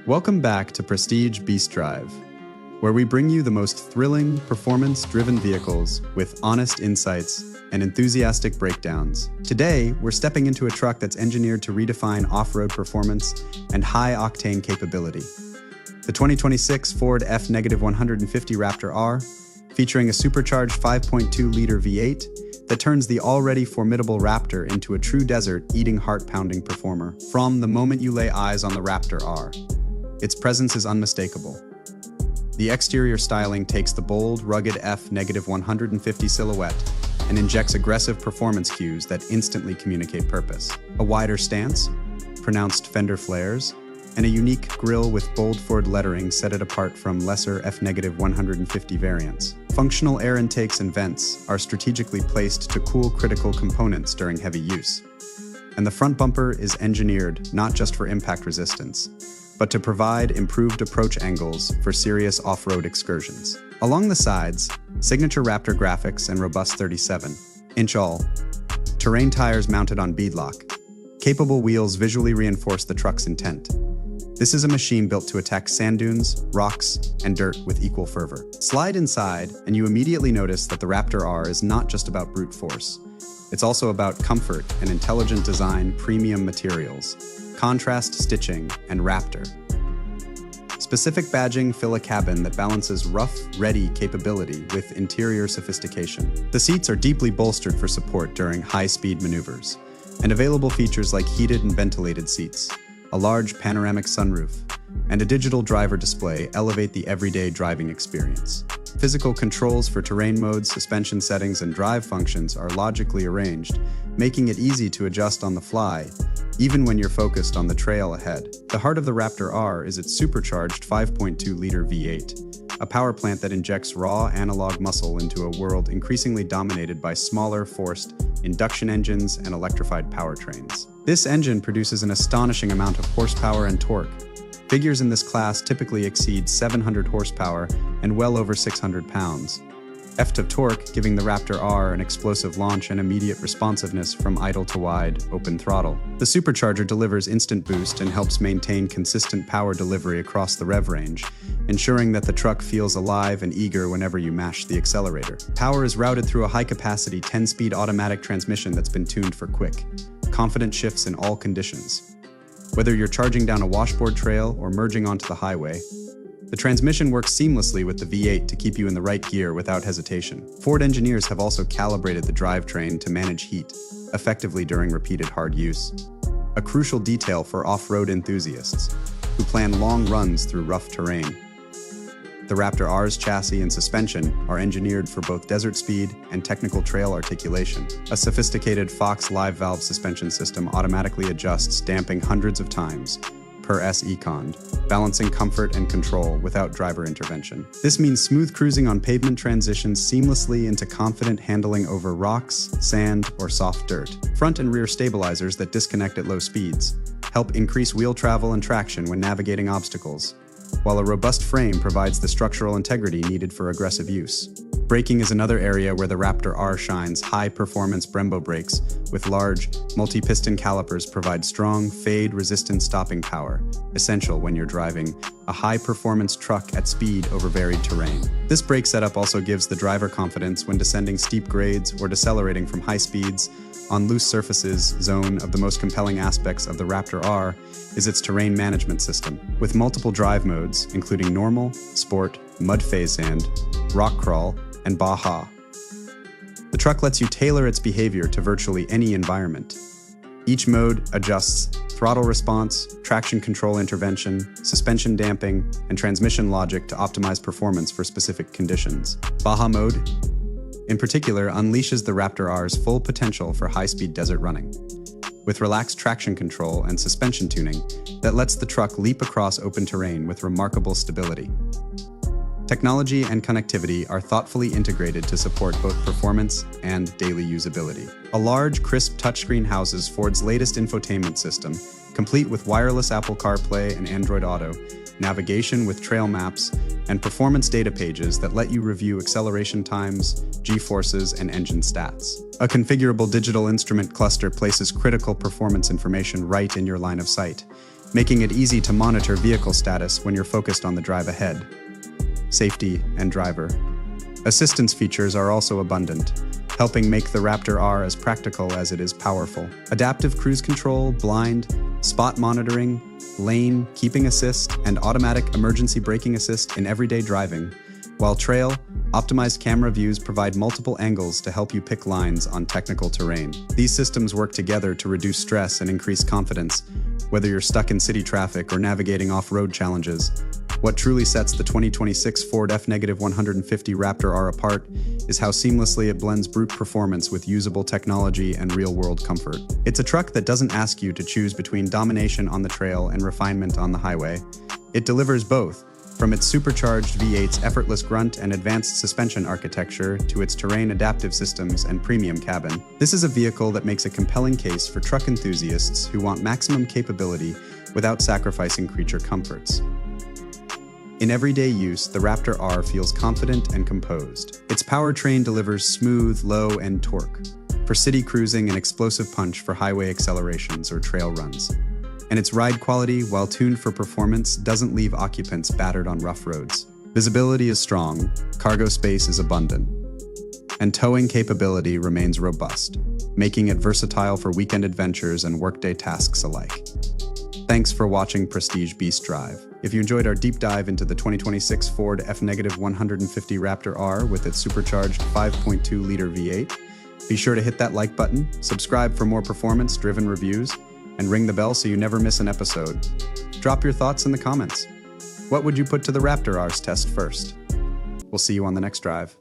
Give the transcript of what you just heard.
Welcome back to Prestige Beast Drive, where we bring you the most thrilling, performance-driven vehicles with honest insights and enthusiastic breakdowns. Today, we're stepping into a truck that's engineered to redefine off-road performance and high-octane capability. The 2026 Ford F-150 Raptor R, featuring a supercharged 5.2-liter V8 that turns the already formidable Raptor into a true desert-eating, heart-pounding performer. From the moment you lay eyes on the Raptor R, its presence is unmistakable. The exterior styling takes the bold, rugged F-150 silhouette and injects aggressive performance cues that instantly communicate purpose. A wider stance, pronounced fender flares, and a unique grille with bold Ford lettering set it apart from lesser F-150 variants. Functional air intakes and vents are strategically placed to cool critical components during heavy use. And the front bumper is engineered not just for impact resistance, but to provide improved approach angles for serious off-road excursions. Along the sides, signature Raptor graphics and robust 37-inch all-terrain tires mounted on beadlock-capable wheels visually reinforce the truck's intent. This is a machine built to attack sand dunes, rocks, and dirt with equal fervor. Slide inside, and you immediately notice that the Raptor R is not just about brute force. It's also about comfort and intelligent design, premium materials, contrast stitching, and Raptor specific badging fill a cabin that balances rough, ready capability with interior sophistication. The seats are deeply bolstered for support during high-speed maneuvers, and available features like heated and ventilated seats, a large panoramic sunroof, and a digital driver display elevate the everyday driving experience. Physical controls for terrain modes, suspension settings, and drive functions are logically arranged, making it easy to adjust on the fly, even when you're focused on the trail ahead. The heart of the Raptor R is its supercharged 5.2-liter V8, a power plant that injects raw analog muscle into a world increasingly dominated by smaller, forced induction engines and electrified powertrains. This engine produces an astonishing amount of horsepower and torque. Figures in this class typically exceed 700 horsepower and well over 600 pounds. F-to torque, giving the Raptor R an explosive launch and immediate responsiveness from idle to wide, open throttle. The supercharger delivers instant boost and helps maintain consistent power delivery across the rev range, ensuring that the truck feels alive and eager whenever you mash the accelerator. Power is routed through a high-capacity 10-speed automatic transmission that's been tuned for quick, confident shifts in all conditions. Whether you're charging down a washboard trail or merging onto the highway, the transmission works seamlessly with the V8 to keep you in the right gear without hesitation. Ford engineers have also calibrated the drivetrain to manage heat effectively during repeated hard use, a crucial detail for off-road enthusiasts who plan long runs through rough terrain. The Raptor R's chassis and suspension are engineered for both desert speed and technical trail articulation. A sophisticated Fox live valve suspension system automatically adjusts damping hundreds of times per S-Econ, balancing comfort and control without driver intervention. This means smooth cruising on pavement transitions seamlessly into confident handling over rocks, sand, or soft dirt. Front and rear stabilizers that disconnect at low speeds help increase wheel travel and traction when navigating obstacles, while a robust frame provides the structural integrity needed for aggressive use. Braking is another area where the Raptor R shines. High-performance Brembo brakes with large, multi-piston calipers provide strong, fade-resistant stopping power, essential when you're driving a high-performance truck at speed over varied terrain. This brake setup also gives the driver confidence when descending steep grades or decelerating from high speeds on loose surfaces. Zone of the most compelling aspects of the Raptor R is its terrain management system. With multiple drive modes, including normal, sport, mud phase sand, rock crawl, and Baja, the truck lets you tailor its behavior to virtually any environment. Each mode adjusts throttle response, traction control intervention, suspension damping, and transmission logic to optimize performance for specific conditions. Baja mode, in particular, unleashes the Raptor R's full potential for high-speed desert running, with relaxed traction control and suspension tuning that lets the truck leap across open terrain with remarkable stability. Technology and connectivity are thoughtfully integrated to support both performance and daily usability. A large, crisp touchscreen houses Ford's latest infotainment system, complete with wireless Apple CarPlay and Android Auto, navigation with trail maps, and performance data pages that let you review acceleration times, G-forces, and engine stats. A configurable digital instrument cluster places critical performance information right in your line of sight, making it easy to monitor vehicle status when you're focused on the drive ahead. Safety and driver assistance features are also abundant, helping make the Raptor R as practical as it is powerful. Adaptive cruise control, blind, spot monitoring, lane keeping assist, and automatic emergency braking assist in everyday driving, while trail, optimized camera views provide multiple angles to help you pick lines on technical terrain. These systems work together to reduce stress and increase confidence, whether you're stuck in city traffic or navigating off-road challenges. What truly sets the 2026 Ford F-150 Raptor R apart is how seamlessly it blends brute performance with usable technology and real-world comfort. It's a truck that doesn't ask you to choose between domination on the trail and refinement on the highway. It delivers both, from its supercharged V8's effortless grunt and advanced suspension architecture to its terrain adaptive systems and premium cabin. This is a vehicle that makes a compelling case for truck enthusiasts who want maximum capability without sacrificing creature comforts. In everyday use, the Raptor R feels confident and composed. Its powertrain delivers smooth, low-end torque for city cruising and explosive punch for highway accelerations or trail runs. And its ride quality, while tuned for performance, doesn't leave occupants battered on rough roads. Visibility is strong, cargo space is abundant, and towing capability remains robust, making it versatile for weekend adventures and workday tasks alike. Thanks for watching Prestige Beast Drive. If you enjoyed our deep dive into the 2026 Ford F-150 Raptor R with its supercharged 5.2-liter V8, be sure to hit that like button, subscribe for more performance-driven reviews, and ring the bell so you never miss an episode. Drop your thoughts in the comments. What would you put to the Raptor R's test first? We'll see you on the next drive.